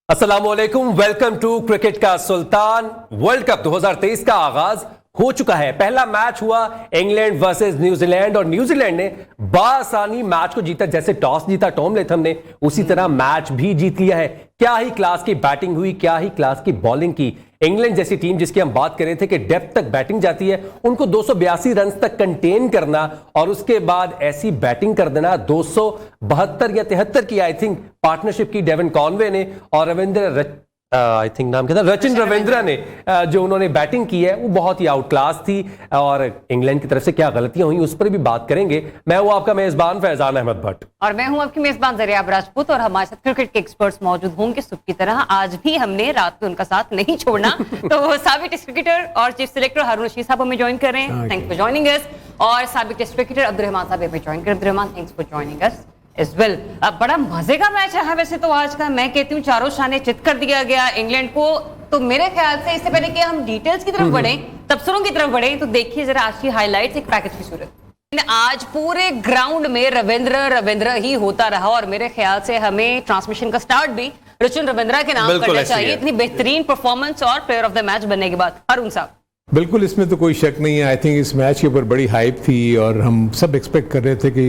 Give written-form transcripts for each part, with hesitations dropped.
अस्सलामुअलैकुम, welcome to cricket का सुल्तान। World cup 2023 का आगाज हो चुका है। पहला मैच हुआ इंग्लैंड वर्सेस न्यूजीलैंड और न्यूजीलैंड ने बासानी मैच को जीता। जैसे टॉस जीता टॉम लेथम ने, उसी तरह मैच भी जीत लिया है। क्या ही क्लास की बैटिंग हुई, क्या ही क्लास की बॉलिंग की। इंग्लैंड जैसी टीम जिसकी हम बात कर रहे थे कि डेप्थ तक बैटिंग जाती है, उनको 282 रन तक कंटेन करना और उसके बाद ऐसी बैटिंग कर देना। 272 या 73 की आई थिंक पार्टनरशिप की डेविन कॉनवे ने और रविंद्र आई थिंक नाम क्या था, रचिन रविंद्रा ने जो उन्होंने बैटिंग की है वो बहुत ही आउट क्लास थी। और इंग्लैंड की तरफ से क्या गलतियां हुई उस पर भी बात करेंगे। मैं हूं आपका मेजबान फैजान अहमद भट्ट और मैं हूं आपकी मेजबान ज़रिया राजपूत और हमारे साथ क्रिकेट के एक्सपर्ट्स मौजूद होंगे सुबह की तरह। आज भी हमने रात में उनका साथ नहीं छोड़ना। तो साबिक टेस्ट क्रिकेटर और चीफ सिलेक्टर हारून रशीद साहब हमें ज्वाइन कर रहे हैं, थैंक्स फॉर जॉइनिंग अस। और साबिक टेस्ट क्रिकेटर अब्दुर्रहमान साहब हमें ज्वाइन कर। Abdurrahman, thanks for joining us as well. अब बड़ा मजे का मैच रहा वैसे तो आज का। मैं कहती हूँ चारों शाने चित कर दिया गया इंग्लैंड को। तो मेरे ख्याल से इससे पहले कि हम डिटेल्स की तरफ बढ़े, तबसरों की तरफ बढ़े, तो देखिए जरा आज की हाइलाइट्स एक पैकेज की सूरत। आज पूरे ग्राउंड में रविंद्र ही होता रहा और मेरे ख्याल से हमें ट्रांसमिशन का स्टार्ट भी रचिन रविंद्रा के नाम करना चाहिए, इतनी बेहतरीन परफॉर्मेंस और प्लेयर ऑफ द मैच बनने के बाद। हारून साहब, बिल्कुल, इसमें तो कोई शक नहीं है। आई थिंक इस मैच के ऊपर बड़ी हाइप थी और हम सब एक्सपेक्ट कर रहे थे कि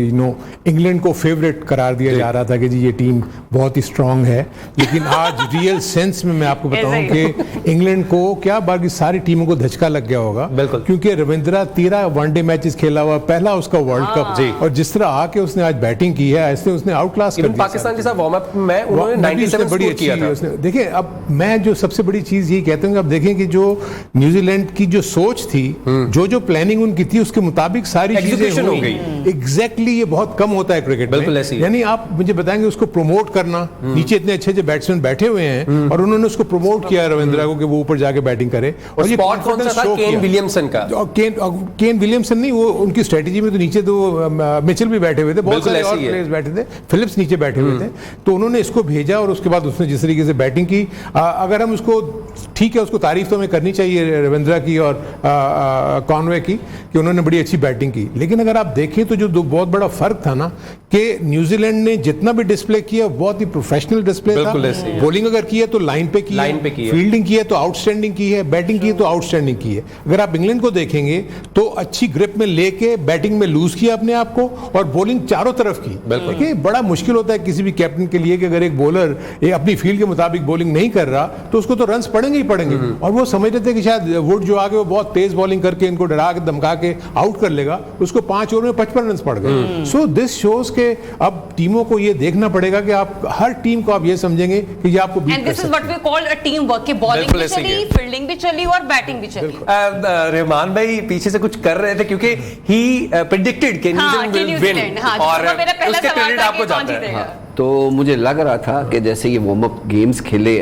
इंग्लैंड को फेवरेट करार दिया जा रहा था कि जी ये टीम बहुत ही स्ट्रांग है। लेकिन आज रियल सेंस में मैं आपको बताऊं कि इंग्लैंड को क्या बाकी सारी टीमों को धचका लग गया होगा, क्योंकि रविंद्रा 13 वनडे मैचेस खेला हुआ, पहला उसका वर्ल्ड कप, और जिस तरह आके उसने आज बैटिंग की है ऐसे उसने आउट क्लास कर दिया। पाकिस्तान के साथ वार्म अप में उन्होंने 97 बड़ी अच्छी किया था। देखिए, अब मैं जो सबसे बड़ी चीज यही कहता हूँ, अब देखें कि जो न्यूजीलैंड की जो सोच थी, जो प्लानिंग उनकी थी, उसके मुताबिक सारी चीजें हो गई। एग्जैक्टली, ये बहुत कम होता है क्रिकेट में। यानी आप मुझे बताएंगे उसको प्रमोट करना, नीचे इतने अच्छे अच्छे बैट्समैन बैठे हुए हैं और उन्होंने उसको प्रमोट किया रविंद्रा को कि वो ऊपर जाके बैटिंग करे। और ये कॉन्फिडेंस शो किया। केन विलियमसन नहीं, वो उनकी स्ट्रेटेजी में तो नीचे तो मिचेल भी बैठे हुए थे, बहुत सारे और प्लेयर्स बैठे थे, फिलिप्स नीचे बैठे हुए थे, तो उन्होंने इसको भेजा और उसके बाद उसने जिस तरीके से बैटिंग की, अगर हम उसको ठीक है, उसको तारीफ तो हमें करनी चाहिए रविंद्रा की और कॉनवे की कि उन्होंने बड़ी अच्छी बैटिंग की। लेकिन अगर आप देखें तो जो बहुत बड़ा फर्क था ना कि न्यूजीलैंड ने जितना भी डिस्प्ले किया बहुत ही प्रोफेशनल डिस्प्ले था। बॉलिंग अगर की है तो लाइन पे की है, फील्डिंग की है तो आउटस्टैंडिंग की है, बैटिंग की है तो आउटस्टैंडिंग की है। अगर आप इंग्लैंड को देखेंगे तो अच्छी ग्रिप में लेके बैटिंग में लूज किया अपने आप को और बॉलिंग चारों तरफ की। देखिए, बड़ा मुश्किल होता है किसी भी कैप्टन के लिए कि अगर एक बॉलर अपनी फील्ड के मुताबिक बॉलिंग नहीं कर रहा तो उसको तो रन्स पड़ेंगे ही पड़ेंगे। और वो समझ रहे थे कि शायद वुड जो आगे वो बहुत तेज बॉलिंग करके इनको डरा के धमका के आउट कर लेगा, उसको 5 ओवर में 55 रन पड़ गए। सो दिस शोज के अब टीमों को ये देखना पड़ेगा कि आप हर टीम को आप ये समझेंगे कि ये आपको बीट कर सकती है। This is what we call a team work, कि बॉलिंग भी चली, फील्डिंग भी चली और बैटिंग भी चली। रहमान भाई पीछे से कुछ कर रहे थे क्योंकि ही प्रेडिक्टेड कि न्यूजीलैंड विल विन और उसके क्रेडिट आपको जाता है। तो मुझे लग रहा था कि जैसे ये वार्म अप गेम्स खेले,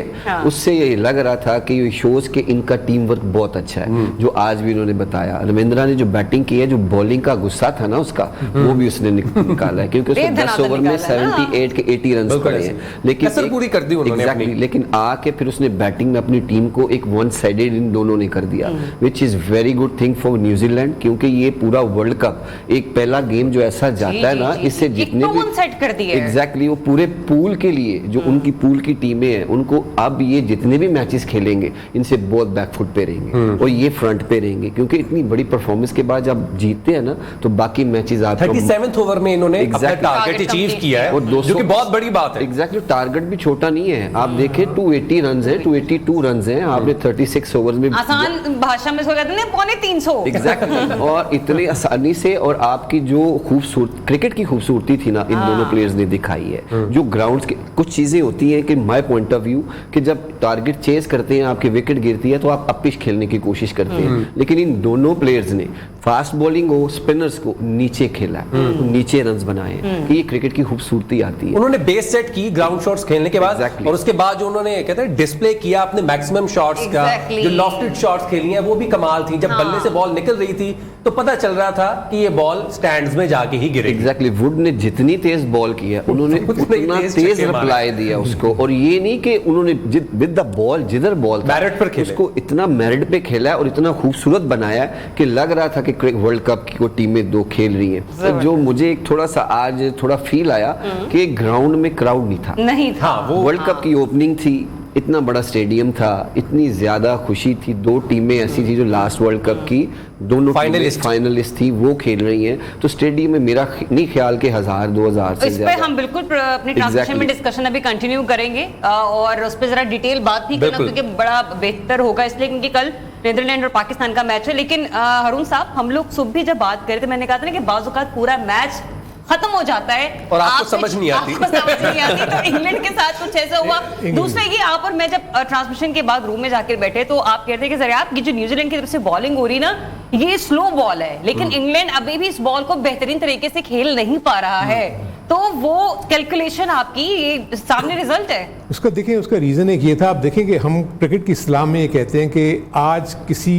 उससे ये लग रहा था कि ये शोज के इनका टीम वर्क बहुत अच्छा है, जो आज भी इन्होंने बताया। रविंद्रा ने जो बैटिंग की है, जो बॉलिंग का गुस्सा था ना उसका, वो भी उसने निकाला है, क्योंकि उसको 10 ओवर में 78 के 80 रन पड़े हैं। लेकिन पूरी कर दी उन्होंने अपनी। लेकिन आके फिर उसने बैटिंग में अपनी टीम को एक वन साइडेड इन दोनों ने कर दिया, which is very good thing for New Zealand, क्योंकि ये पूरा वर्ल्ड कप एक पहला गेम जो ऐसा जाता है ना, इससे जितने भी एग्जैक्टली वो पूरे पूल के लिए जो उनकी पूल की टीमें हैं, उनको अब ये जितने भी मैचेस खेलेंगे इनसे बहुत बैकफुट पे रहेंगे और ये फ्रंट पे रहेंगे, क्योंकि इतनी बड़ी परफॉर्मेंस के बाद जब जीतते हैं ना तो बाकी मैचेस आपको 37वें ओवर में इन्होंने अपना टारगेट अचीव किया है, जो कि बहुत बड़ी बात है। एग्जैक्टली, टारगेट भी छोटा नहीं है। आप देखें 280 रन है, 282 रन है, आपने 36 ओवर में, आसान भाषा में इसको कहते हैं पौने 300 एग्जैक्टली और इतनी आसानी से। और आपकी जो खूबसूरत क्रिकेट की खूबसूरती थी ना, इन दोनों प्लेयर्स ने दिखाई है। जो ग्राउंड्स के कुछ चीजें होती हैं कि माय पॉइंट ऑफ व्यू कि जब टारगेट चेज करते हैं, आपकी विकेट गिरती है तो आप अपिश खेलने की कोशिश करते हैं, लेकिन इन दोनों प्लेयर्स ने फास्ट बॉलिंग हो, स्पिनर्स को नीचे खेला, नीचे रन्स बनाए, कि ये क्रिकेट की खूबसूरती आती है। उन्होंने बेस सेट की ग्राउंड शॉट्स खेलने के बाद, और उसके बाद जो उन्होंने कहते हैं डिस्प्ले किया अपने मैक्सिमम शॉट्स का, जो लॉफ्टेड शॉट्स खेली हैं वो भी कमाल थी। जब बल्ले से बॉल निकल रही थी तो पता चल रहा था कि ये बॉल स्टैंड्स में जाके ही गिरेगी। एग्जैक्टली, वुड ने जितनी तेज बॉल की है उन्होंने उतना तेज रिप्लाई दिया उसको, और ये नहीं कि उन्होंने विद द बॉल जिधर बॉल मेरिट पर खेला, उसको इतना मेरिट पे खेला है और इतना खूबसूरत बनाया कि लग रहा था कि वर्ल्ड कप की टीमें दो खेल रही हैं। तो जो मुझे एक थोड़ा सा आज थोड़ा फील आया कि ग्राउंड में क्राउड नहीं था। नहीं था। वर्ल्ड कप की ओपनिंग थी, इतना बड़ा स्टेडियम था, इतनी ज्यादा खुशी थी, दो टीमें ऐसी थी जो लास्ट वर्ल्ड कप की दोनों फाइनलिस्ट थी, वो खेल रही हैं, तो स्टेडियम में मेरा नहीं ख्याल के 1000-2000 से इस पे हम बिल्कुल अपनी ट्रांसमिशन में डिस्कशन अभी कंटिन्यू करेंगे और उस पर जरा डिटेल बात भी करना, क्योंकि बड़ा बेहतर होगा इसलिए, क्योंकि कल नीदरलैंड और पाकिस्तान का मैच है। लेकिन हारून साहब, हम लोग सुबह भी जब बात कर रहे थे, मैंने कहा था ना कि बाज़-औक़ात पूरा मैच खत्म हो जाता है और आपको समझ नहीं आती तो इंग्लैंड के साथ कुछ ऐसा हुआ। दूसरा ये, आप और मैं जब ट्रांसमिशन के बाद रूम में जाकर बैठे तो आप कहते हैं कि जरा आप, ये जो न्यूजीलैंड की तरफ से बॉलिंग हो रही ना, ये स्लो बॉल है, लेकिन इंग्लैंड अभी भी इस बॉल को बेहतरीन तरीके से खेल नहीं पा रहा है। तो वो कैलकुलेशन आपकी, ये सामने रिजल्ट है उसका। देखें, उसका रीजन एक ये था, आप देखें कि हम क्रिकेट की इस्लाम में ये कहते हैं कि आज किसी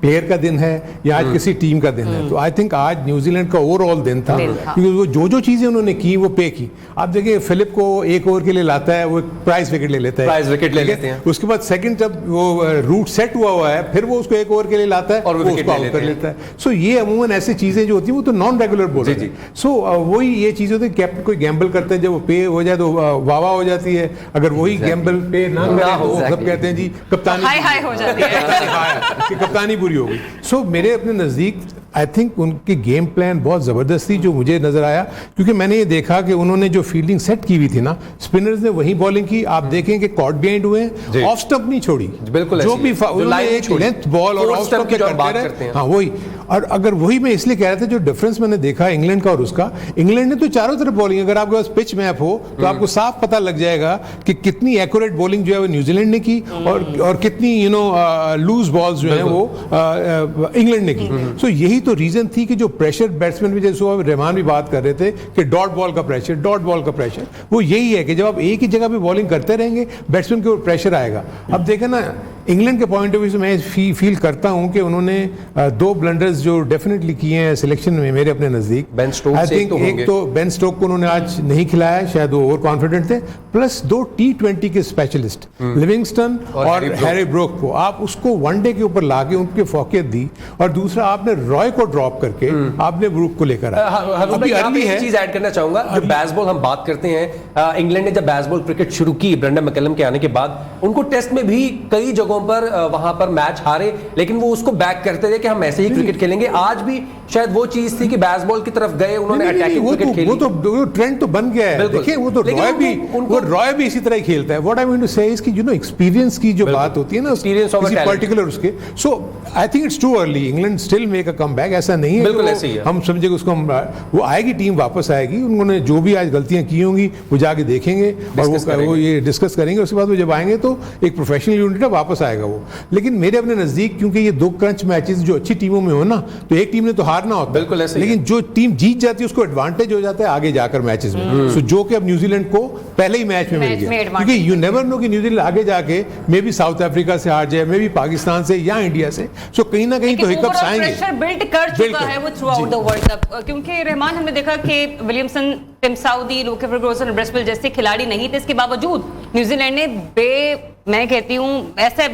प्लेयर का दिन है या आज किसी टीम का दिन है, तो आई थिंक आज न्यूजीलैंड का ओवरऑल दिन था, क्योंकि वो जो चीजें उन्होंने की वो पे की। आप देखिए, फिलिप को 1 ओवर के लिए लाता है, वो प्राइज विकेट ले लेता है, उसके बाद सेकंड जब वो रूट सेट हुआ है, फिर वो उसको 1 ओवर के लिए लाता है और वो उसको आउट कर लेता है। सो ये अमूमन ऐसी चीजें जो होती है वो तो नॉन रेगुलर बॉलर है। सो वही ये चीज होती है, कैप्टन कोई गैम्बल करते हैं, जब वो पे हो जाए तो वाह हो जाती है, अगर वही गैम्बल पे ना हो, सब कहते हैं जी कप्तानी हाई हो जाती है कि कप्तानी बुरी होगी। सो मेरे अपने नजदीक आई थिंक उनकी गेम प्लान बहुत ज़बरदस्त थी, जो मुझे नजर आया, क्योंकि मैंने ये देखा कि उन्होंने जो फील्डिंग सेट की हुई थी ना, स्पिनर्स ने वही बॉलिंग की। आप देखें कि कॉट बिहाइंड हुए, ऑफ स्टंप नहीं छोड़ी, बिल्कुल जो भी एक लेंथ बॉल और ऑफ स्टंप करते रहे। हाँ वही, और अगर वही मैं इसलिए कह रहा था, जो डिफरेंस मैंने देखा इंग्लैंड का और उसका, इंग्लैंड ने तो चारों तरफ बॉलिंग, अगर आपके पास पिच मैप हो तो आपको साफ पता लग जाएगा कि कितनी एक्यूरेट बॉलिंग जो है वो न्यूजीलैंड ने की और कितनी लूज बॉल्स जो है वो इंग्लैंड ने की। सो यही तो रीजन थी कि जो प्रेशर बैट्समैन भी, जैसे रहमान भी बात कर रहे थे कि डॉट बॉल का प्रेशर, वो यही है कि जब आप एक ही जगह पे बॉलिंग करते रहेंगे, बैट्समैन के ऊपर प्रेशर आएगा। अब देखें ना, इंग्लैंड के पॉइंट ऑफ व्यू से मैं फील करता हूं कि उन्होंने 2 ब्लंडर्स जो डेफिनेटली किए हैं सिलेक्शन में मेरे अपने नजदीक। आई थिंक एक तो बेन स्टोक को उन्होंने आज नहीं खिलाया, शायद वो ओवर कॉन्फिडेंट थे, प्लस 2 T20 के स्पेशलिस्ट लिविंगस्टन और हैरी ब्रोक को आप उसको वनडे के ऊपर लाके उनके फोकियत दी, और दूसरा आपने रॉय को ड्रॉप करके आपने ब्रूक को लेकर आया। अभी अर्ली है, चीज ऐड करना चाहूंगा, जो बेसबॉल हम बात करते हैं, इंग्लैंड ने जब बेसबॉल क्रिकेट शुरू की ब्रेंडन मैकलम के आने के बाद, उनको टेस्ट में भी कई जगहों पर वहां पर मैच हारे, लेकिन वो उसको बैक करते थे कि हम ऐसे ही क्रिकेट खेलेंगे। आज भी शायद वो चीज थी कि बेसबॉल की तरफ गए, उन्होंने अटैकिंग क्रिकेट खेली। वो तो ट्रेंड तो बन गया है। देखिए, वो तो रॉय भी इसी तरह ही खेलता है। व्हाट आई मीन टू से इज कि एक्सपीरियंस की जो बात होती है ना, एक्सपीरियंस ऑफ किसी पर्टिकुलर उसके, so I think it's too early. England still make a comeback, ऐसा नहीं है बिल्कुल ऐसे ही है। हम समझे उसको, वो आएगी, टीम वापस आएगी। उन्होंने जो भी आज गलतियां की होंगी वो जाके देखेंगे और वो ये डिस्कस करेंगे। उसके बाद वो जब आएंगे तो एक प्रोफेशनल यूनिट है, वापस आएगा वो। लेकिन मेरे अपने नजदीक, क्योंकि ये 2 क्रंच मैचेस जो अच्छी टीमों में हो ना, तो एक टीम ने तो हारना होता है, बिल्कुल ऐसे, लेकिन जो टीम जीत जाती है उसको एडवांटेज हो जाता है आगे जाकर मैचेस में। सो जो कि अब न्यूजीलैंड को पहले ही मैच में मिल गया, क्योंकि यू नेवर नो कि न्यूजीलैंड आगे जाके मे बी साउथ अफ्रीका से हार जाए, मे बी पाकिस्तान से या इंडिया से। सो कहीं ना कहीं तो हिकअप्स आएंगे। प्रेशर बिल्ड कर चुका है वो through out the world cup, क्योंकि रहमान, हमने देखा कि विलियमसन, टिम साउदी, लोकेफर ग्रोसन, ब्रेसवेल जैसे खिलाड़ी नहीं थे, इसके बावजूद न्यूजीलैंड ने मैं कहती हूँ ऐसे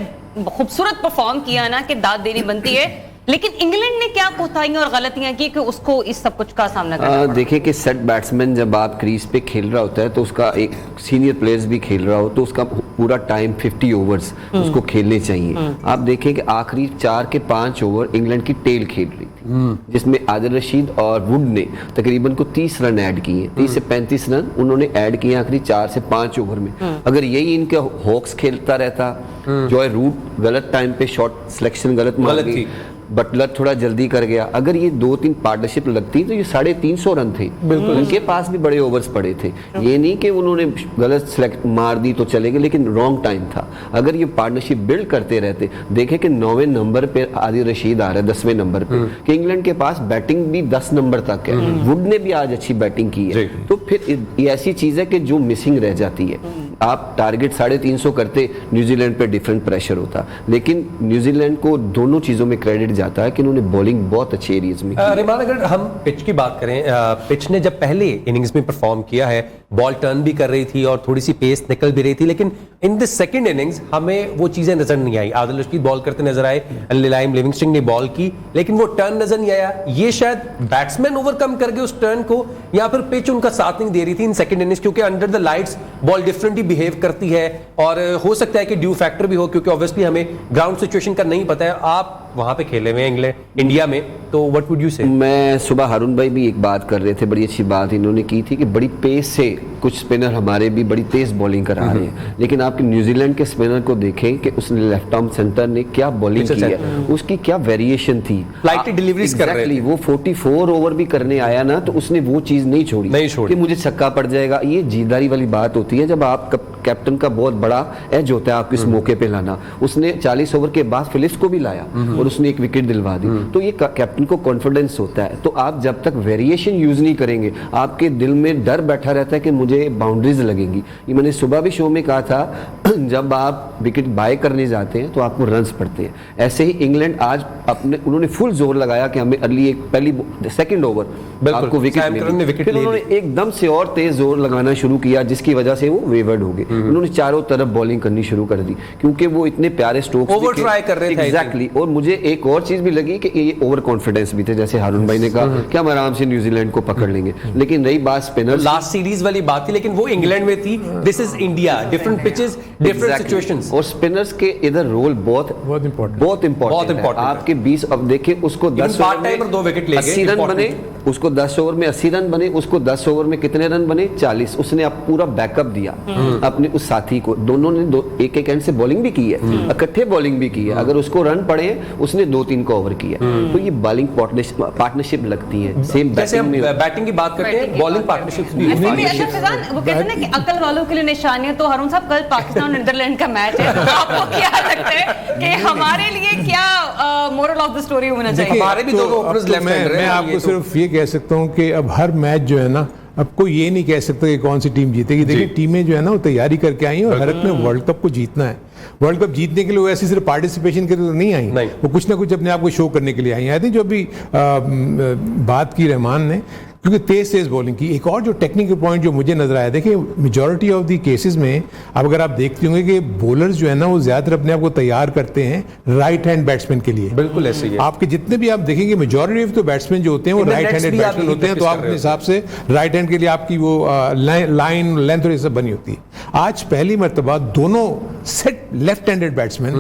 खूबसूरत परफॉर्म किया ना कि दाद देनी बनती है। लेकिन इंग्लैंड ने क्या कोताहियां और गलतियां की कि उसको इस सब कुछ का सामना करना पड़ा? देखिए कि सेट बैट्समैन जब आप क्रीज पे खेल रहा होता है, तो उसका एक सीनियर प्लेयर्स भी खेल रहा हो, तो उसका पूरा टाइम 50 ओवर्स उसको खेलने चाहिए। आप देखें कि आखिरी 4 के 5 ओवर इंग्लैंड की टेल खेल रही थी, जिसमें आदिल रशीद और वुड ने तकरीबन को 30 रन ऐड किए, 30 से 35 रन उन्होंने ऐड किए आखिरी 4 से 5 ओवर में। अगर यही इनका हॉक्स खेलता रहता, जॉय रूट गलत टाइम पे शॉट सिलेक्शन गलत मार गई, बटलर थोड़ा जल्दी कर गया, अगर ये 2-3 पार्टनरशिप लगती तो ये 350 रन थे। उनके पास भी बड़े ओवर्स पड़े थे, ये नहीं कि उन्होंने गलत सिलेक्ट मार दी तो चले गए, लेकिन रॉन्ग टाइम था। अगर ये पार्टनरशिप बिल्ड करते रहते, देखे कि 9वें नंबर पे आदिल रशीद आ रहा है, 10वें नंबर पे, कि इंग्लैंड के पास बैटिंग भी 10 नंबर तक है, वुड ने भी आज अच्छी बैटिंग की है, तो फिर ये ऐसी चीज है कि जो मिसिंग रह जाती है। आप टारगेट 350 करते, न्यूजीलैंड पे डिफरेंट प्रेशर होता, लेकिन न्यूजीलैंड को दोनों चीजों में क्रेडिट जाता है कि उन्होंने बॉलिंग बहुत अच्छे एरियाज में की। रहमान, अगर हम पिच की बात करें, पिच ने जब पहले इनिंग्स में परफॉर्म किया है बॉल टर्न भी कर रही थी और थोड़ी सी पेस निकल भी रही थी, लेकिन इन द सेकंड इनिंग्स हमें वो चीजें नजर नहीं आई। आदिल रशीद बॉल करते नजर आए, लाइम लिविंगस्टन ने बॉल की, लेकिन वो टर्न नजर नहीं आया। ये शायद बैट्समैन ओवरकम कर गए उस टर्न को, या फिर पिच उनका साथ नहीं दे रही थी इन सेकंड इनिंग्स, क्योंकि under the lights ball differently behave करती है। और हो सकता है कि ड्यू फैक्टर भी हो, क्योंकि ऑब्वियसली हमें ग्राउंड सिचुएशन का नहीं पता है। आप वहां पे खेले हुए इंग्लैंड इंडिया में, तो व्हाट वुड यू से? मैं सुबह हारून भाई भी एक बात कर रहे थे, बड़ी अच्छी बात इन्होंने की थी कि बड़ी पेस से कुछ स्पिनर हमारे भी बड़ी तेज बॉलिंग करा रहे हैं, लेकिन आपके न्यूजीलैंड के स्पिनर को देखें कि उसने लेफ्ट आर्म सेंटर ने क्या बॉलिंग की है, उसकी क्या वेरिएशन थी, फ्लाइटी डिलीवरीज कर रहे थे। वो 44 ओवर भी करने आया ना, तो उसने वो चीज नहीं छोड़ी कि मुझे छक्का पड़ जाएगा। ये जीतदारी वाली बात होती है, जब आप कैप्टन का बहुत बड़ा एज होता है आपको इस मौके पे लाना। उसने 40 ओवर के बाद फिलिप्स को भी लाया और उसने एक विकेट दिलवा दी, तो ये कैप्टन को कॉन्फिडेंस होता है। तो आप जब तक वेरिएशन यूज नहीं करेंगे, आपके दिल में डर बैठा रहता है कि मुझे बाउंड्रीज लगेंगी। ये मैंने सुबह भी शो में कहा था, जब आप विकेट बाय करने जाते हैं तो आपको रन्स पड़ते हैं। ऐसे ही इंग्लैंड आज उन्होंने फुल जोर लगाया कि हमें अर्ली एक सेकंड ओवर आपको विकेट मिली, फिर उन्होंने एकदम से और तेज जोर लगाना शुरू किया, जिसकी वजह से वो वेवर्ड हो गए। उन्होंने चारों तरफ बॉलिंग करनी शुरू कर दी, क्योंकि वो इतने प्यारे स्ट्रोक्स ओवर ट्राई कर रहे थे। एग्जैक्टली। और मुझे एक और चीज भी लगी कि ये ओवर कॉन्फिडेंस भी थे, जैसे हारून भाई ने कहा कि हम आराम से न्यूजीलैंड को पकड़ लेंगे, लेकिन रही बात स्पिनर, लास्ट सीरीज वाली बात थी, लेकिन वो इंग्लैंड में थी। This is India, different pitches, different situations, और स्पिनर्स के इधर रोल बहुत इंपॉर्टेंट। आपके 20 अब देखिए, उसको 10 ओवर में 2 विकेट ले गए, 80 रन बने, उसको 10 ओवर में 80 रन बने, उसको 10 ओवर में कितने रन बने? 40। उसने अब पूरा बैकअप दिया अपने उस साथी को। दोनों ने एक एंड से बॉलिंग भी की है, इकट्ठे बॉलिंग भी की है। अगर उसको रन पड़े, उसने 2-3 को ओवर किया। तो ये बॉलिंग पार्टनरशिप लगती है। सेम बैटिंग की बात करते हैं, बॉलिंग पार्टनरशिप्स भी वो कहते हैं ना कि अकल वालों के लिए निशानी है। तो हारून साहब, कल पाकिस्तान और नीदरलैंड का मैच है, तो आपको क्या लगता है कि हमारे लिए क्या मोरल ऑफ द स्टोरी होना चाहिए? हमारे भी दो ओपनर्स लेफ्ट हैंडर हैं। मैं आपको सिर्फ ये कह सकता हूं कि अब हर मैच जो है ना, अब कोई ये नहीं कह सकता कि कौन सी टीम जीतेगी। देखिए, टीमें जो है ना वो तैयारी करके आई हैं, और हर एक में वर्ल्ड कप को जीतना है। वर्ल्ड कप जीतने के लिए वो ऐसी सिर्फ पार्टिसिपेशन के लिए तो नहीं आई, वो कुछ ना कुछ अपने आप को शो करने के लिए आई। आई थिंक जो अभी बात की रहमान ने, क्योंकि तेज बॉलिंग की, एक और जो टेक्निकल पॉइंट जो मुझे नजर आया, देखिए मेजॉरिटी ऑफ दी केसेस में अब अगर आप देखते होंगे कि बॉलर्स जो है ना वो ज्यादातर अपने आप को तैयार करते हैं राइट हैंड बैट्समैन के लिए। बिल्कुल ऐसे ही है। आपके जितने भी आप देखेंगे मेजॉरिटी ऑफ द बैट्समैन जो होते हैं वो राइट हैंडेड बैट्समैन होते हैं, तो आप अपने हिसाब से राइट हैंड के लिए आपकी वो लाइन लेंथ और ये सब बनी होती है। आज पहली मर्तबा दोनों set left handed batsman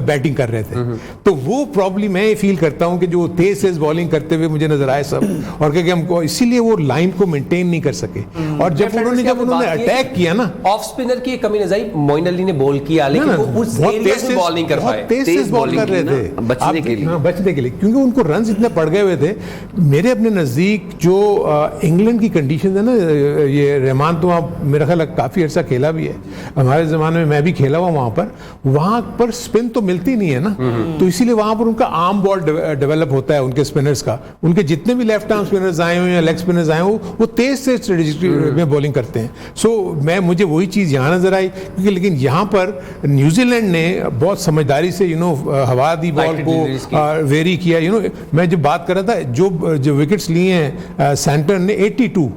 batting कर रहे थे, तो वो प्रॉब्लम मैं फील करता हूं कि जो तेज बॉलिंग करते हुए मुझे नजर आए सब, और क्योंकि हमको इसीलिए वो लाइन को मेंटेन नहीं कर सके। और जब उन्होंने अटैक किया ना, ऑफ स्पिनर की कमी नजर आई। मोइन अली ने बॉल किया, लेकिन वो उस एरिया से बॉल नहीं कर पाए, तेज बॉल कर रहे थे बचने के लिए, क्योंकि उनको रन इतने पड़ गए हुए थे। मेरे अपने नजदीक जो इंग्लैंड की कंडीशन है ना, ये रहमान तो आप मेरा ख्याल काफी अर्सा खेला भी है, हमारे जमाने में मैं भी खेला हुआ वहां पर स्पिन तो मिलती नहीं है ना, तो इसीलिए वहां पर उनका आर्म बॉल डेवलप होता है उनके स्पिनर्स का। उनके जितने भी लेफ्ट आर्म स्पिनर्स आए हुए या लेग स्पिनर्स आए वो तेज से स्ट्रेटेजिक में बॉलिंग करते हैं। सो मुझे वही चीज यहाँ नजर आई, क्योंकि लेकिन यहाँ पर न्यूजीलैंड ने बहुत समझदारी से हवा दी बॉल को, वेरी किया। मैं जब बात कर रहा था, जो विकेट्स लिए हैं सेंटर ने 82,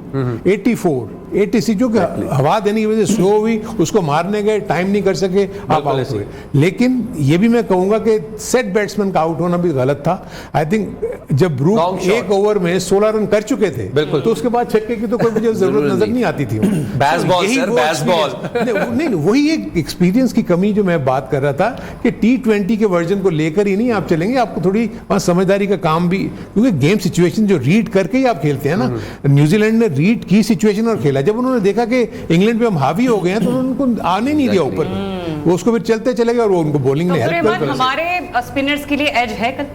84, 86 जो कि हवा देने की वजह से स्लो हुई, उसको मारने गए, टाइम नहीं कर सके, आप आउट हुए। लेकिन ये भी मैं कहूंगा कि सेट बैट्समैन का आउट होना भी गलत था। आई थिंक जब ब्रूक एक ओवर में 16 रन कर चुके थे, तो उसके बाद छक्के की तो कोई मुझे जरूरत नजर नहीं आती थी। नहीं, वही एक एक्सपीरियंस की कमी जो मैं बात कर रहा था कि T20 के वर्जन को लेकर ही नहीं आप चलेंगे, आपको थोड़ी वहां समझदारी का काम भी, क्योंकि गेम सिचुएशन जो रीड करके ही आप खेलते हैं ना। न्यूजीलैंड ने रीड की सिचुएशन और खेला। जब उन्होंने देखा कि इंग्लैंड पे हम हावी हो गए हैं, तो उन्होंने उनको आने नहीं दिया ऊपर, वो उसको फिर चलते चले गए और वो उनको बॉलिंग ने हेल्प कर। हमारे स्पिनर्स के लिए एज है कल?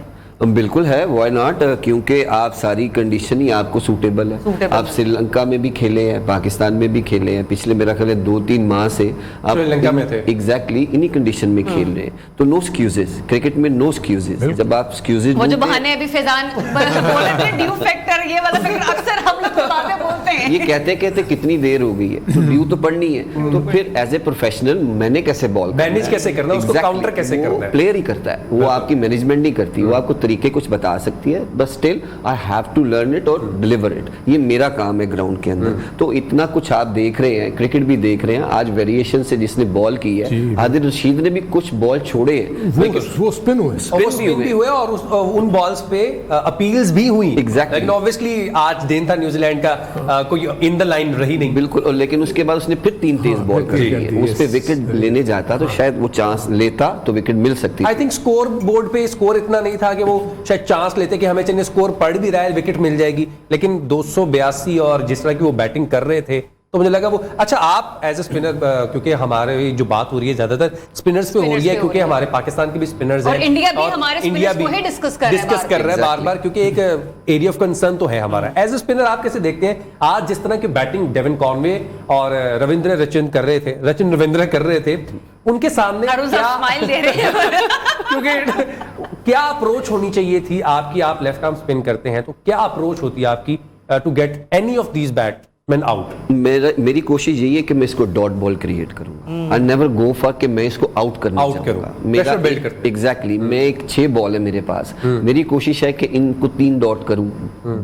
बिल्कुल है, व्हाई नॉट, क्योंकि आप सारी कंडीशन ही आपको सूटेबल है। आप श्रीलंका में भी खेले हैं, पाकिस्तान में भी खेले हैं, पिछले मेरा ख्याल है 2-3 माह से आप श्रीलंका में थे। एग्जैक्टली इन्हीं कंडीशन में खेल रहे हैं, तो नो एक्सक्यूजेस। क्रिकेट में नो एक्सक्यूजेस। जब आप एक्सक्यूजेस, वो जो बहाने अभी फैजान बोले थे, ड्यू फैक्टर, ये वाला फैक्टर अक्सर हम लोग बातें बोलते हैं। ये कहते कितनी देर हो गई है, तो ड्यू तो पढ़नी है, तो फिर एज ए प्रोफेशनल मैंने कैसे बॉल मैनेज कैसे करना है, उसको काउंटर कैसे करना है, प्लेयर ही करता है, वो आपकी मैनेजमेंट नहीं करती, वो आपको तरीके कुछ बता सकती है, but still I have to learn it और डिलीवर इट। ये मेरा काम है ग्राउंड के अंदर। तो इतना कुछ आप देख रहे हैं, क्रिकेट भी देख रहे हैं। आज वेरिएशन से जिसने बॉल की है, आदिल रशीद ने भी कुछ बॉल छोड़े हैं, वो स्पिन हुए, स्पिन भी हुए और उन बॉल्स पे अपील्स भी हुई। Exactly. लेकिन ऑब्वियसली आज दिन था न्यूजीलैंड का, कोई इन द लाइन रही नहीं। बिल्कुल। और लेकिन उसके बाद उसने फिर 3 तेज बॉल कर दी है। उस पे विकेट लेने जाता तो शायद वो चांस लेता तो विकेट मिल सकती। आई थिंक स्कोर बोर्ड पे स्कोर इतना नहीं था कि वो शायद चांस लेते कि हमें चाहिए स्कोर पड़ भी रहा है, विकेट मिल जाएगी। लेकिन 282 और जिस तरह की वो बैटिंग कर रहे थे तो मुझे लगा वो अच्छा। आप एज ए स्पिनर, क्योंकि हमारे जो बात हो रही है ज्यादातर स्पिनर्स पे हो रही है, क्योंकि हमारे पाकिस्तान के भी स्पिनर्स हैं और इंडिया भी हमारे स्पिनर्स को ही डिस्कस कर रहा है बार बार, क्योंकि एक एरिया ऑफ कंसर्न तो है हमारा। एज ए स्पिनर आप कैसे देखते हैं आज जिस तरह की बैटिंग डेविन कॉनवे और रविंद्र कर रहे थे उनके सामने क्या स्माइल दे रहे हैं क्योंकि क्या अप्रोच होनी चाहिए थी आपकी? आप लेफ्ट आर्म स्पिन करते हैं तो क्या अप्रोच होती है आपकी to get any of these batsman out? मेरी कोशिश यही है कि मैं इसको डॉट बॉल क्रिएट करूंगा। आई नेवर गो फॉर कि मैं इसको आउट करना चाहूंगा। मेरा एग्जैक्टली मैं एक 6 बॉल है मेरे पास, मेरी कोशिश है कि इनको 3 डॉट करूं,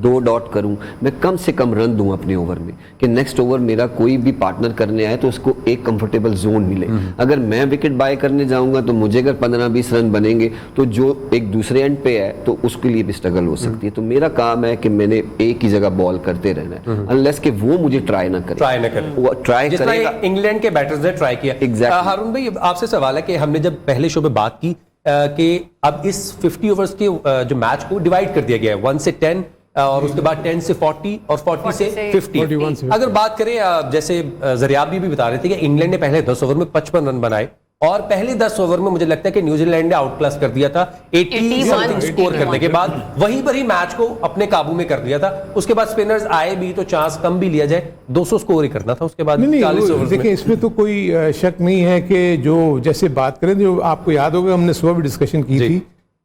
2 डॉट करूं, मैं कम से कम रन दूं अपने ओवर में, कि नेक्स्ट ओवर मेरा कोई भी पार्टनर करने आए तो उसको एक कंफर्टेबल जोन मिले। अगर मैं विकेट बाय करने जाऊंगा तो मुझे अगर 15-20 रन बनेंगे तो जो एक दूसरे एंड पे है तो उसके लिए भी स्ट्रगल हो सकती है। तो मेरा काम है कि मैंने एक ही जगह बॉल करते रहना है, अनलेस कि वो मुझे ट्राई ना करे। वो ट्राई करेगा। इंग्लैंड के बैटर्स ने ट्राई किया। Exactly. हारून भाई आपसे सवाल है कि हमने जब पहले शो में बात की कि अब इस 50 ओवर्स के जो मैच को डिवाइड कर दिया गया है 1 से 10 और उसके बाद 10 से 40 और 40 से 50। अगर बात करें जैसे जरियाबी भी बता रहे थे कि इंग्लैंड ने पहले 10 ओवर में 55 रन बनाए और पहले 10 ओवर में मुझे लगता है कि न्यूजीलैंड ने आउट क्लास कर दिया था 80 समथिंग स्कोर करने के बाद, वहीं पर ही मैच को अपने काबू में कर दिया था। उसके बाद स्पिनर्स आए भी तो चांस कम भी लिया जाए, 200 स्कोर ही करना था उसके बाद 40 ओवर। देखिए इसमें तो कोई शक नहीं है कि जो जैसे बात करें, जो आपको याद होगा हमने सुबह भी डिस्कशन की थी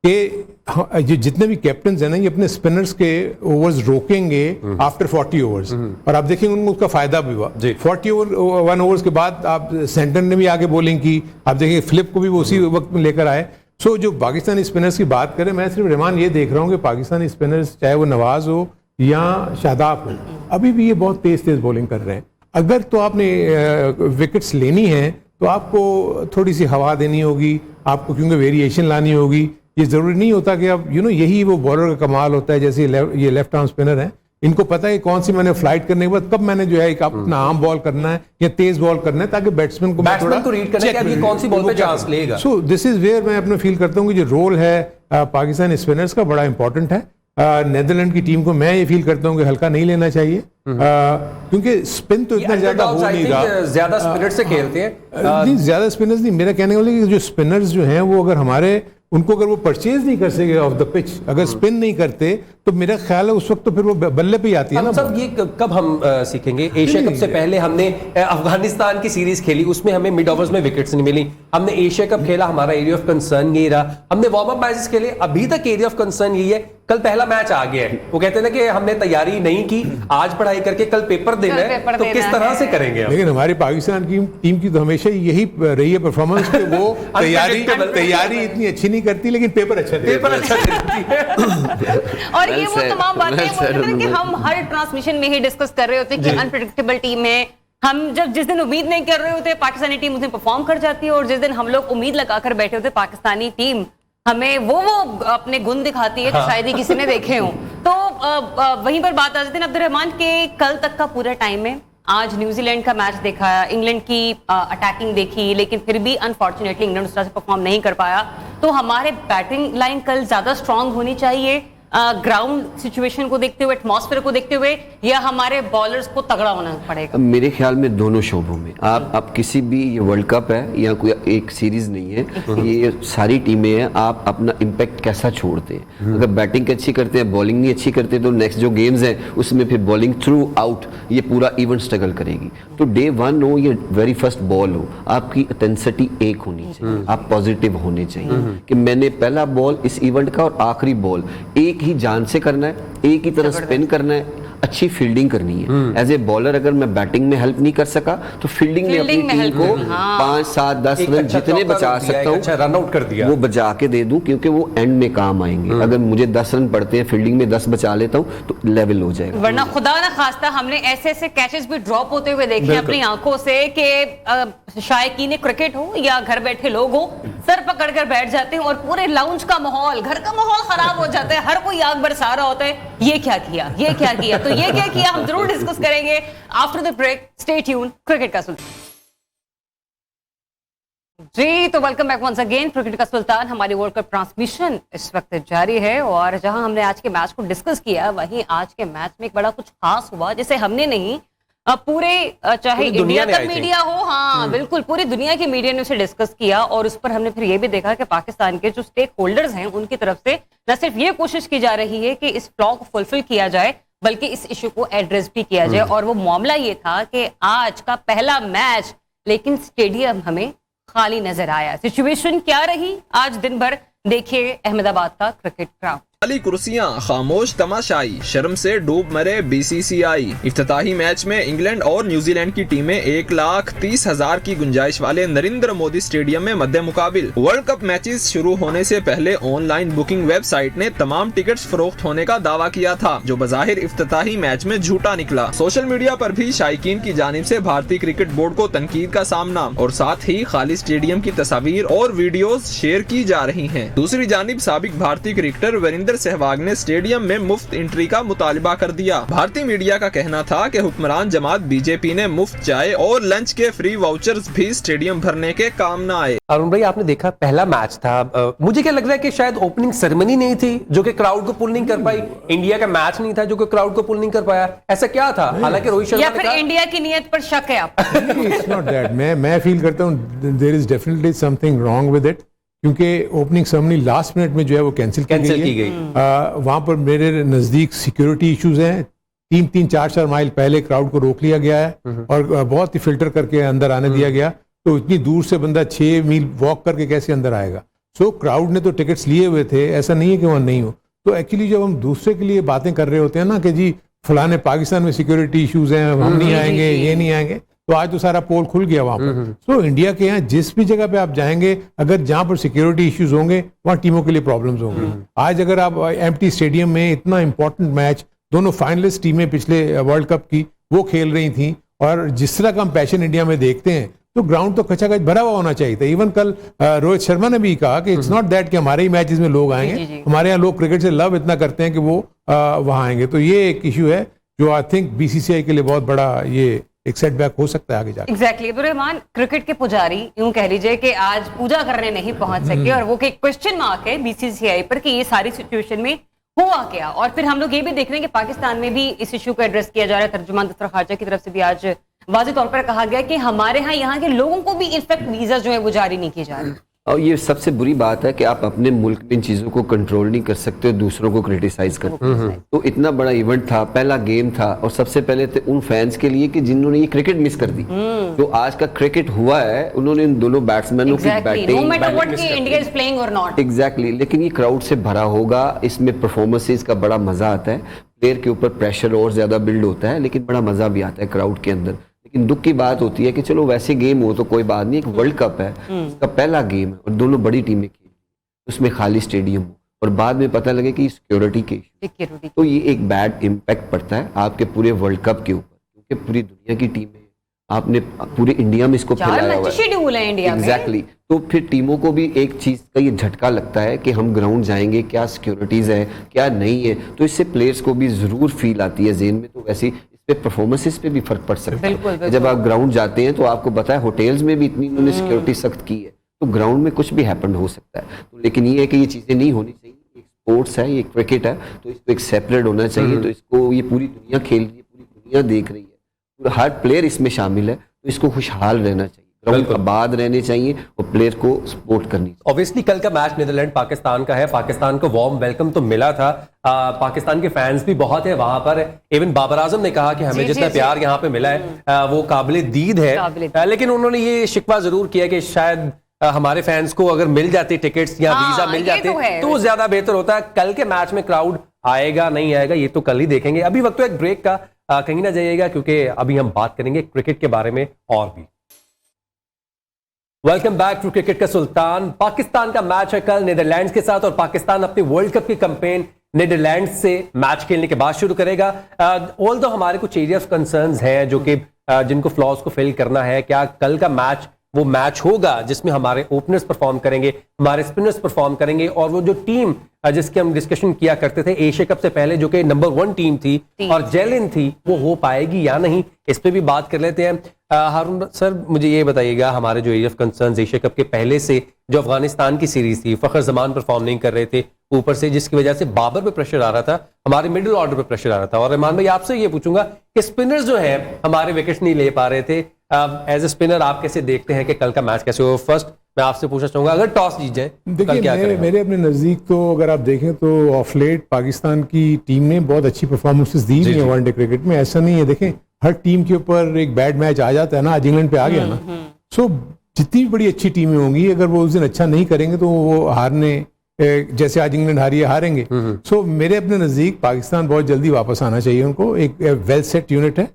कि जो जितने भी कैप्टन हैं ना ये अपने स्पिनर्स के ओवर्स रोकेंगे आफ्टर 40 ओवर्स, और आप देखेंगे उनको उसका फायदा भी हुआ। 40 ओवर्स के बाद आप सेंटर ने भी आगे बॉलिंग की, आप देखेंगे फ्लिप को भी वो उसी वक्त में लेकर आए। सो जो पाकिस्तानी स्पिनर्स की बात करें, मैं सिर्फ रहमान ये देख रहा हूँ कि पाकिस्तानी स्पिनर्स चाहे वो नवाज हो या शादाब हो, अभी भी ये बहुत तेज बॉलिंग कर रहे हैं। अगर तो आपने विकेट्स लेनी है तो आपको थोड़ी सी हवा देनी होगी, आपको क्योंकि वेरिएशन लानी होगी। ये जरूरी नहीं होता कि आप यही वो बॉलर का कमाल होता है। जैसे ये लेफ्ट आर्म स्पिनर है, इनको पता है कौन सी मैंने फ्लाइट करने के बाद कब मैंने जो है एक अपना आर्म बॉल करना है या तेज बॉल करना है, ताकि बैट्समैन को रीड करना है कि अभी कौन सी बॉल पे चांस लेगा। सो दिस इज वेयर मैं अपना फील करता हूँ कि जो रोल है पाकिस्तानी स्पिनर्स का बड़ा इंपॉर्टेंट है। नेदरलैंड की टीम को मैं ये फील करता हूँ कि हल्का नहीं लेना चाहिए, क्योंकि स्पिन तो इतना ज्यादा हो नहीं रहा। ज्यादा स्पिनर से खेलते हैं, ज्यादा स्पिनर्स नहीं। मेरा कहने वाला कि जो स्पिनर्स जो हैं वो अगर हमारे उनको अगर वो परचेज नहीं कर सके ऑफ द पिच, अगर स्पिन नहीं करते तो मेरा ख्याल है उस वक्त तो फिर वो बल्ले पे ही आती है ना। सब ये कब हम सीखेंगे? एशिया कप से पहले हमने अफगानिस्तान की सीरीज खेली, उसमें हमें मिड ओवर्स में विकेट्स नहीं मिली। हमने एशिया कप खेला, हमारा एरिया ऑफ कंसर्न यही रहा। हमने वार्म अप मैचेस खेले, अभी तक एरिया ऑफ कंसर्न यही है। कल पहला मैच आ गया है, वो कहते हैं ना कि हमने तैयारी नहीं की, आज पढ़ाई करके कल पेपर देना है, तो किस तरह से करेंगे? लेकिन हमारी पाकिस्तान की टीम की तो हमेशा यही रही है परफॉर्मेंस कि वो तैयारी इतनी अच्छी नहीं करती, लेकिन पेपर अच्छा देती है। और ये वो तमाम बातें कि हम हर ट्रांसमिशन में ही डिस्कस कर रहे होते हैं कि अनप्रेडिक्टेबल टीम है। हम जिस दिन उम्मीद नहीं कर रहे होते पाकिस्तानी टीम उस दिन परफॉर्म कर जाती है, और जिस दिन हम लोग उम्मीद लगाकर बैठे होते पाकिस्तानी टीम हमें वो अपने गुण दिखाती है, तो शायद ही किसी ने देखे हो। तो वहीं पर बात आ जाती है अब्दुल रहमान के कल तक का पूरा टाइम में। आज न्यूजीलैंड का मैच देखा, इंग्लैंड की अटैकिंग देखी, लेकिन फिर भी अनफॉर्चुनेटली इंग्लैंड उस तरह से परफॉर्म नहीं कर पाया। तो हमारे बैटिंग लाइन कल ज्यादा स्ट्रांग होनी चाहिए ग्राउंड सिचुएशन को देखते हुए, एटमॉस्फेयर को देखते हुए, या हमारे बॉलर्स को तगड़ा होना पड़ेगा? मेरे ख्याल में दोनों शोबों में। आप किसी भी, ये वर्ल्ड कप है या कोई एक सीरीज नहीं है, ये सारी टीमें हैं, आप अपना इम्पैक्ट कैसा छोड़ते हैं। अगर बैटिंग अच्छी करते हैं, बॉलिंग नहीं अच्छी करते, तो नेक्स्ट जो गेम्स हैं उसमें फिर बॉलिंग थ्रू आउट ये पूरा इवेंट स्ट्रगल करेगी। तो डे 1 हो या वेरी फर्स्ट बॉल हो, आपकी इंटेंसिटी एक होनी चाहिए, आप पॉजिटिव होने चाहिए कि मैंने पहला बॉल इस इवेंट का और आखिरी बॉल एक ही जान से करना है, एक ही तरह स्पिन करना है। अच्छी फील्डिंग करनी है। एज ए बॉलर अगर मैं बैटिंग में हेल्प नहीं कर सका तो फील्डिंग में अपनी टीम को 5, 7, 10 रन जितने बचा सकता हूँ रन आउट कर दिया वो बचा के दे दूं, क्योंकि वो एंड में काम आएंगे। अगर मुझे 10 रन पड़ते हैं, फील्डिंग में 10 बचा लेता हूँ तो लेवल हो जाएगा। वरना खुदा ना खास्ता हमने ऐसे ऐसे कैचेस भी ड्रॉप होते हुए देखे अपनी आंखों से कि शायकीन क्रिकेट हो या घर बैठे लोग हो, सर पकड़ कर बैठ जाते हैं और पूरे लाउंज का माहौल, घर का माहौल खराब हो जाता है। हर कोई आग बरसा रहा होता है, ये क्या किया, ये क्या किया, तो ये क्या किया, हम जरूर डिस्कस करेंगे after the break. Stay tuned, cricket का सुल्तान। जी तो welcome back once again. Cricket का सुल्तान हमारी वर्ल्ड कप ट्रांसमिशन इस वक्त जारी है और जहां हमने आज के मैच को डिस्कस किया, वहीं आज के मैच में एक बड़ा कुछ खास हुआ जिसे हमने नहीं पूरे चाहे इंडिया का मीडिया हो, हाँ बिल्कुल पूरी दुनिया की मीडिया ने उसे डिस्कस किया और उस पर हमने फिर ये भी देखा कि पाकिस्तान के जो स्टेक होल्डर्स हैं उनकी तरफ से न सिर्फ ये कोशिश की जा रही है कि इस फ्लॉ को फुलफिल किया जाए, बल्कि इस इशू को एड्रेस भी किया जाए। और वो मामला ये था कि आज का पहला मैच, लेकिन स्टेडियम हमें खाली नजर आया। सिचुएशन क्या रही आज दिन भर, देखिए अहमदाबाद का क्रिकेट ग्राउंड। खाली कुर्सियां, खामोश तमाशाई, शर्म से डूब मरे बीसीसीआई। इफ्तिताही मैच में इंग्लैंड और न्यूजीलैंड की टीमें 1,30,000 की गुंजाइश वाले नरेंद्र मोदी स्टेडियम में मद्दे मुकाबिल। वर्ल्ड कप मैचेस शुरू होने से पहले ऑनलाइन बुकिंग वेबसाइट ने तमाम टिकट्स फरोख्त होने का दावा किया था, जो बज़ाहिर इफ्तिताही मैच में झूठा निकला। सोशल मीडिया पर भी शायकीन की जानिब से भारतीय क्रिकेट बोर्ड को तनकीद का सामना और साथ ही खाली स्टेडियम की तस्वीर और वीडियोस शेयर की जा रही हैं। दूसरी जानिब साबिक भारतीय क्रिकेटर वीरेंद्र सहवाग ने स्टेडियम में मुफ्त एंट्री का मुतालबा कर दिया। भारतीय मीडिया का कहना था कि हुक्मरान जमात बीजेपी ने मुफ्त चाय और लंच के फ्री वाउचर्स भी स्टेडियम भरने के काम न आए। अरुण भाई आपने देखा पहला मैच था, मुझे क्या लग रहा है कि शायद ओपनिंग सेरेमनी नहीं थी जो कि क्राउड को पुल नहीं कर पाई, इंडिया का मैच नहीं था जो कि क्राउड को पुल नहीं कर पाया, ऐसा क्या था? हालांकि रोहित शर्मा या फिर इंडिया की नीयत पर शक है आप? इट्स नॉट दैट, मैं फील करता हूँ there is definitely something wrong with it, क्योंकि ओपनिंग सेरेमनी लास्ट मिनट में जो है वो कैंसिल की गई। वहां पर मेरे नजदीक सिक्योरिटी इश्यूज हैं, 3-3, 4-4 माइल पहले क्राउड को रोक लिया गया है और बहुत ही फिल्टर करके अंदर आने दिया गया। तो इतनी दूर से बंदा 6 मील वॉक करके कैसे अंदर आएगा? सो क्राउड ने तो टिकट्स लिए हुए थे, ऐसा नहीं है कि वहाँ नहीं हो। तो एक्चुअली जब हम दूसरे के लिए बातें कर रहे होते हैं ना कि जी फलाने पाकिस्तान में सिक्योरिटी इश्यूज हैं, हम नहीं आएंगे, ये नहीं आएंगे, तो आज तो सारा पोल खुल गया वहां पर। सो इंडिया के यहाँ जिस भी जगह पे आप जाएंगे, अगर जहां पर सिक्योरिटी इश्यूज होंगे वहां टीमों के लिए प्रॉब्लम्स होंगी। आज अगर आप एम्प्टी स्टेडियम में इतना इंपॉर्टेंट मैच, दोनों फाइनलिस्ट टीमें पिछले वर्ल्ड कप की वो खेल रही थी, और जिस तरह का हम पैशन इंडिया में देखते हैं तो ग्राउंड तो खचाखच भरा हुआ होना चाहिए था। इवन कल रोहित शर्मा ने भी कहा कि इट्स नॉट दैट कि हमारे ही मैचेस में लोग आएंगे, हमारे यहाँ लोग क्रिकेट से लव इतना करते हैं कि वो वहां आएंगे। तो ये एक इश्यू है जो आई थिंक बीसीसीआई के लिए बहुत बड़ा ये एक सेटबैक हो सकता है आगे जाकर। एग्जैक्टली रहमान, क्रिकेट के पुजारी यूं कह लीजिए कि आज पूजा करने नहीं पहुंच सके और वो एक क्वेश्चन मार्क है बीसीसीआई पर कि ये सारी सिचुएशन में हुआ क्या। और फिर हम लोग ये भी देख रहे हैं कि पाकिस्तान में भी इस इशू को एड्रेस किया जा रहा है। तर्जुमान दफ्तर खारजा की तरफ से भी आज वाज़ेह तौर पर कहा गया कि हमारे यहाँ के लोगों को भी इनफैक्ट वीजा जो है वो जारी नहीं की जा रही। और ये सबसे बुरी बात है कि आप अपने मुल्क में इन चीजों को कंट्रोल नहीं कर सकते, दूसरों को क्रिटिसाइज करते हैं। तो इतना बड़ा इवेंट था, पहला गेम था, और सबसे पहले तो उन फैंस के लिए कि जिन्होंने ये क्रिकेट मिस कर दी। जो आज का क्रिकेट हुआ है, उन्होंने इन दोनों बैट्समैनों की बैटिंग एग्जैक्टली, लेकिन ये क्राउड से भरा होगा, इसमें परफॉर्मेंसेस का बड़ा मजा आता है, प्लेयर के ऊपर प्रेशर और ज्यादा बिल्ड होता है, लेकिन बड़ा मजा भी आता है क्राउड के अंदर। लेकिन दुख की बात होती है कि चलो वैसे गेम हो तो कोई बात नहीं, एक वर्ल्ड कप है, इसका पहला गेम है और दोनों बड़ी टीमें खेल, उसमें खाली स्टेडियम हो और बाद में पता लगे कि सिक्योरिटी के इशू, तो ये एक बैड इम्पैक्ट पड़ता है आपके पूरे वर्ल्ड कप के ऊपर, क्योंकि पूरी दुनिया की टीमें, आपने पूरे इंडिया में इसको फैलाया हुआ है। एग्जैक्टली, तो फिर टीमों को भी एक चीज का ये झटका लगता है कि हम ग्राउंड जाएंगे, क्या सिक्योरिटीज है, क्या नहीं है, तो इससे प्लेयर्स को भी जरूर फील आती है जेन में। तो वैसे पे परफॉर्मेंसेस पे भी फर्क पड़ सकता है। जब आप ग्राउंड जाते हैं तो आपको पता है होटल्स में भी इतनी उन्होंने सिक्योरिटी सख्त की है, तो ग्राउंड में कुछ भी हैपन हो सकता है। तो लेकिन ये है कि ये चीजें नहीं होनी चाहिए, एक स्पोर्ट्स है, ये क्रिकेट है, तो इसको एक सेपरेट होना चाहिए। तो इसको ये पूरी दुनिया खेल रही है, पूरी दुनिया देख रही है, हर प्लेयर इसमें शामिल है, तो इसको खुशहाल रहना चाहिए, ग्राउंड आबाद रहने चाहिए और प्लेयर को सपोर्ट करनी चाहिए। ऑब्वियसली कल का मैच नीदरलैंड पाकिस्तान का है, पाकिस्तान को वार्म वेलकम तो मिला था, पाकिस्तान के फैंस भी बहुत है वहां पर। इवन बाबर आजम ने कहा कि हमें जितना प्यार यहाँ पे मिला है वो काबिल दीद है, लेकिन उन्होंने ये शिकवा जरूर किया कि शायद हमारे फैंस को अगर मिल जाती टिकट्स या हाँ, वीजा मिल ये जाते तो है। तो ज्यादा बेहतर होता है। कल के मैच में क्राउड आएगा नहीं आएगा ये तो कल ही देखेंगे। अभी वक्त तो एक ब्रेक का, कहीं ना जाइएगा क्योंकि अभी हम बात करेंगे क्रिकेट के बारे में और भी। वेलकम बैक टू क्रिकेट का सुल्तान। पाकिस्तान का मैच है कल नीदरलैंड्स के साथ और पाकिस्तान अपनी वर्ल्ड कप की कैंपेन नीदरलैंड्स से मैच खेलने के बाद शुरू करेगा। ऑल्दो हमारे कुछ एरिया ऑफ कंसर्न्स हैं जो कि जिनको फ्लॉज को फिल करना है। क्या कल का मैच वो मैच होगा जिसमें हमारे ओपनर्स परफॉर्म करेंगे, हमारे स्पिनर्स परफॉर्म करेंगे और वो जो टीम जिसकी हम डिस्कशन किया करते थे एशिया कप से पहले जो कि नंबर 1 टीम थी और जेलिन थी, वो हो पाएगी या नहीं, इस पे भी बात कर लेते हैं। हारून सर मुझे ये बताइएगा, हमारे जो area of concerns Asia cup के पहले से जो अफगानिस्तान की सीरीज थी, फखर जमान परफॉर्म नहीं कर रहे थे ऊपर से, जिसकी वजह से बाबर पे प्रेशर आ रहा था, हमारे मिडिल ऑर्डर पे प्रेशर आ रहा था। और रहमान भाई आपसे ये पूछूंगा कि स्पिनर्स जो है हमारे विकेट्स नहीं ले पा रहे थे। एज ए स्पिनर आप कैसे देखते हैं कि कल का मैच कैसे हो? फर्स्ट मैं आपसे पूछना चाहूंगा, अगर टॉस जीत जाए तो कल क्या करेंगे? मेरे अपने नज़दीक तो अगर आप देखें तो ऑफ लेट पाकिस्तान की टीम ने बहुत अच्छी परफॉर्मेंसेस दी है वनडे क्रिकेट में। ऐसा नहीं है, देखें हर टीम के ऊपर एक बैड मैच आ जाता है ना, आज इंग्लैंड पे आ गया ना। सो जितनी भी बड़ी अच्छी टीमें होंगी अगर वो उस दिन अच्छा नहीं करेंगे तो वो हारने, जैसे आज इंग्लैंड हारी है, हारेंगे। सो मेरे अपने नज़दीक पाकिस्तान बहुत जल्दी वापस आना चाहिए उनको। एक वेल सेट यूनिट है।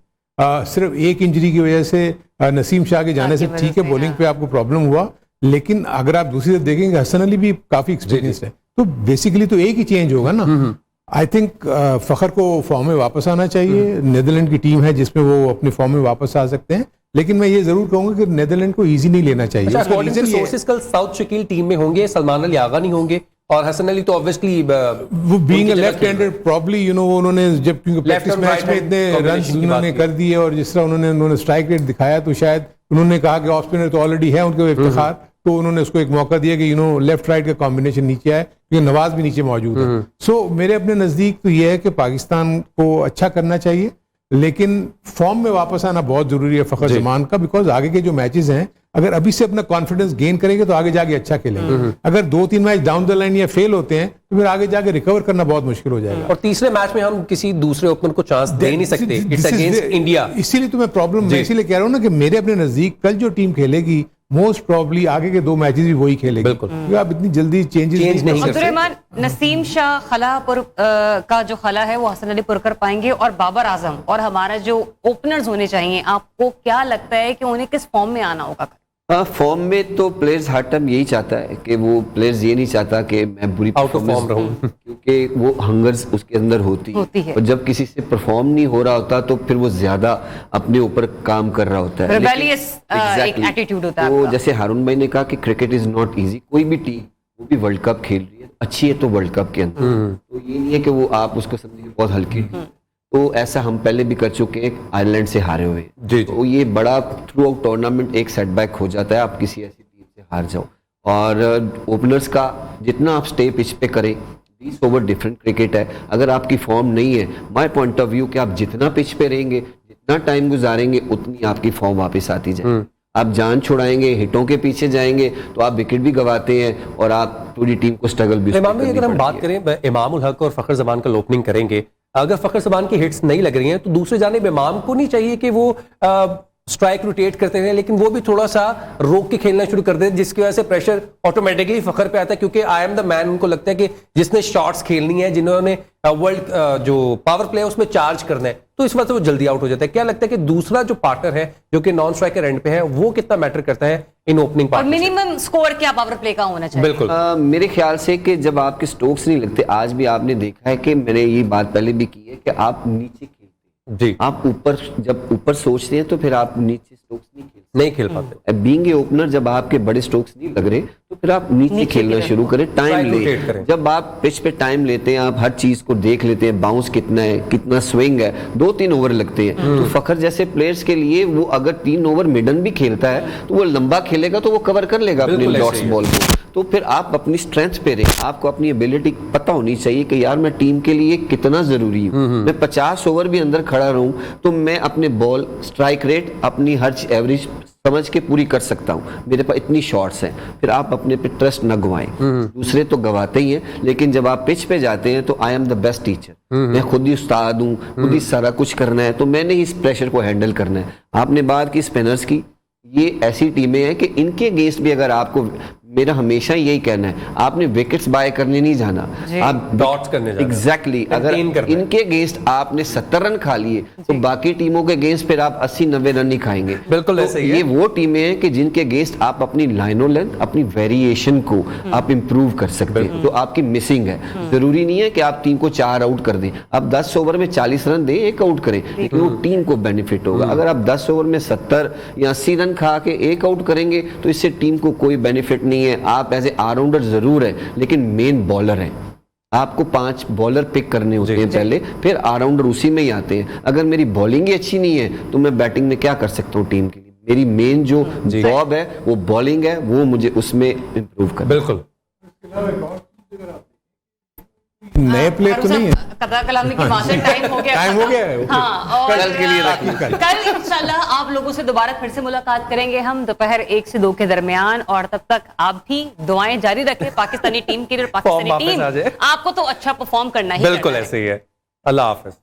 सिर्फ एक इंजरी की वजह से नसीम शाह के जाने से ठीक है, बॉलिंग पे आपको प्रॉब्लम हुआ, लेकिन अगर आप दूसरी तरफ देखेंगे हसन अली भी काफी एक्सपीरियंस है, तो बेसिकली तो एक ही चेंज होगा ना। आई थिंक फखर को फॉर्म में वापस आना चाहिए। नीदरलैंड की टीम है जिसमें वो अपने फॉर्म में वापस आ सकते हैं, लेकिन मैं ये जरूर कहूंगा कि नीदरलैंड को इजी नहीं लेना चाहिए। अच्छा, अकॉर्डिंग टू सोर्सेस कल साउथ शकील टीम में होंगे, सलमान अली आगा नहीं होंगे और हसन अली तो ऑब्वियसली वो being a left hander probably you know उन्होंने जब क्योंकि प्रैक्टिस मैच में इतने रन उन्होंने कर दिए और जिस तरह उन्होंने स्ट्राइक रेट दिखाया, तो शायद उन्होंने कहा कि ऑफ स्पिनर तो ऑलरेडी है उनके इफ्तिखार, तो उन्होंने उसको एक मौका दिया कि लेफ्ट राइट का कॉम्बिनेशन नीचे आए, क्योंकि नवाज भी नीचे मौजूद है। सो मेरे अपने नजदीक तो यह है कि पाकिस्तान को अच्छा करना चाहिए, लेकिन फॉर्म में वापस आना बहुत जरूरी है फखर जमान का, बिकॉज आगे के जो मैचेस हैं अगर अभी से अपना कॉन्फिडेंस गेन करेंगे तो आगे जाके अच्छा खेलेंगे। अगर 2-3 मैच डाउन द लाइन या फेल होते हैं तो फिर आगे जाके रिकवर करना बहुत मुश्किल हो जाएगा। और तीसरे मैच में हम किसी दूसरे ओपनर को चांस दे नहीं सकते, इट्स अगेंस्ट इंडिया। इसीलिए तो मैं इसीलिए कह रहा हूँ ना कि मेरे अपने नजदीक कल जो टीम खेलेगी मोस्ट प्रॉब्ली आगे के 2 मैचेस भी वही खेलेगी। बिल्कुल, क्योंकि आप इतनी जल्दी चेंज नहीं कर सकते। नसीम शाह खलापुर का जो खला है वो हसन अली पुर कर पाएंगे और बाबर आजम और हमारा जो ओपनर्स होने चाहिए, आपको क्या लगता है कि उन्हें किस फॉर्म में आना होगा? फॉर्म में तो प्लेयर्स हर टाइम यही चाहता है कि वो प्लेयर्स ये नहीं चाहता कि मैं बुरी परफॉर्मेंस रहूं, क्योंकि वो हंगर्स उसके अंदर होती है। और जब किसी से परफॉर्म नहीं हो रहा होता तो फिर वो ज्यादा अपने ऊपर काम कर रहा होता है, रिबेलियस एक एटीट्यूड होता है। तो जैसे हारून भाई ने कहा कि क्रिकेट इज नॉट इजी, कोई भी टीम वो भी वर्ल्ड कप खेल रही है, अच्छी है तो वर्ल्ड कप के अंदर, तो ये नहीं है कि वो आप उसको समझिए बहुत हल्की। तो ऐसा हम पहले भी कर चुके हैं, आयरलैंड से हारे हुए, तो ये बड़ा थ्रू आउट टूर्नामेंट एक सेटबैक हो जाता है, आप किसी ऐसी टीम से हार जाओ। और ओपनर्स का जितना आप स्टे पिच पे करें, 20 ओवर डिफरेंट क्रिकेट है, अगर आपकी फॉर्म नहीं है, माय पॉइंट ऑफ व्यू कि आप जितना पिच पे रहेंगे, जितना टाइम गुजारेंगे, उतनी आपकी फॉर्म वापस आती जाए। आप जान छुड़ाएंगे, हिटों के पीछे जाएंगे तो आप विकेट भी गवाते हैं और आप पूरी टीम को स्ट्रगल भी। अगर हम बात करें इमाम उल हक और फखर जमान का ओपनिंग करेंगे, अगर फखर जमान की हिट्स नहीं लग रही हैं तो दूसरे जानिब इमाम को नहीं चाहिए कि वो स्ट्राइक रोटेट करते हैं, लेकिन वो भी थोड़ा सा रोक के खेलना शुरू कर दे, जिसकी वजह से प्रेशर ऑटोमेटिकली फखर पे आता है, क्योंकि आई एम द मैन उनको लगता है कि जिसने शॉट्स खेलनी है, जिन्होंने वर्ल्ड जो पावर प्ले है उसमें चार्ज करना है, तो इस वजह से वो जल्दी आउट हो जाता है। क्या लगता है कि दूसरा जो पार्टनर है जो कि नॉन स्ट्राइकर एंड पे है, वो कितना मैटर करता है इन ओपनिंग पार्टनर? और मिनिमम स्कोर क्या पावर प्ले का होना चाहिए? बिल्कुल, मेरे ख्याल से कि जब आपके स्ट्रोक्स नहीं लगते, आज भी आपने देखा है कि मैंने ये बात पहले भी की है कि आप नीचे खेलते हैं, आप ऊपर जब ऊपर सोचते हैं तो फिर आप नीचे स्ट्रोक्स नहीं खेल पाते। बीइंग ए ओपनर जब आपके बड़े स्ट्रोक्स नहीं लग रहे तो फिर आप नीचे खेलना शुरू करें, टाइम ले। जब आप पिच पे टाइम लेते हैं, आप हर चीज को देख लेते हैं, बाउंस कितना है, कितना स्विंग है, 2-3 ओवर लगते हैं, तो फखर जैसे प्लेयर्स के लिए वो अगर 3 ओवर मिडन भी खेलता है तो वो लंबा खेलेगा तो वो कवर कर लेगा अपने डॉट्स बॉल को। तो फिर आप अपनी स्ट्रेंथ पे रहें, आपको अपनी एबिलिटी पता होनी चाहिए कि यार मैं टीम के लिए कितना जरूरी हूँ। मैं 50 ओवर भी अंदर खड़ा रहूं तो मैं अपने बॉल स्ट्राइक रेट अपनी हर एवरेज समझ के पूरी कर सकता हूँ, मेरे पास इतनी शॉट्स हैं। फिर आप अपने पे ट्रस्ट न गवाएं, दूसरे तो गवाते ही हैं, लेकिन जब आप पिच पे जाते हैं तो I am the best teacher, मैं खुद ही उस्ताद हूँ, खुद ही सारा कुछ करना है, तो मैंने ही इस प्रेशर को हैंडल करना है। आपने बात की स्पिनर्स की, ये ऐसी टीमें हैं कि इनके अगेंस्ट भी अगर आपको, मेरा हमेशा यही कहना है, आपने विकेट्स बाय करने नहीं जाना, आप डॉट्स करने जाना। एग्जैक्टली अगर इनके अगेंस्ट आपने 70 रन खा लिए तो बाकी टीमों के अगेंस्ट फिर आप 80-90 रन नहीं खाएंगे। बिल्कुल तो ऐसे ही है। ये वो टीमें हैं कि जिनके अगेंस्ट आप अपनी लाइनो लेंथ, अपनी वेरिएशन को आप इंप्रूव कर सकते हैं, तो आपकी मिसिंग है। जरूरी नहीं है कि आप टीम को 4 आउट कर दें, आप 10 ओवर में 40 रन दें, 1 आउट करें, लेकिन वो टीम को बेनिफिट होगा। अगर आप 10 ओवर में 70 या 80 रन खा के 1 आउट करेंगे तो इससे टीम को कोई बेनिफिट नहीं है। आप एज ए ऑलराउंडर जरूर है, लेकिन मेन बॉलर है, आपको 5 बॉलर पिक करने होते हैं पहले, फिर ऑलराउंडर उसी में ही आते हैं। अगर मेरी बॉलिंग ही अच्छी नहीं है तो मैं बैटिंग में क्या कर सकता हूँ टीम के लिए? मेरी मेन जो जॉब है वो बॉलिंग है, वो मुझे उसमें इंप्रूव करना। बिल्कुल नए प्लेयर तो नहीं है, कदर कलामी की बातें टाइम हो गया, टाइम हो गया है। हाँ, और कल के लिए रखिए। कल इंशाल्लाह आप लोगों से दोबारा फिर से मुलाकात करेंगे हम दोपहर 1 से 2 के दरमियान, और तब तक आप भी दुआएं जारी रखें पाकिस्तानी टीम के लिए। फॉर्म पाकिस्तानी वापस टीम आ जाए। आपको तो अच्छा परफॉर्म करना ही बिल्कुल करना है। ऐसे ही है। अल्लाह हाफिज।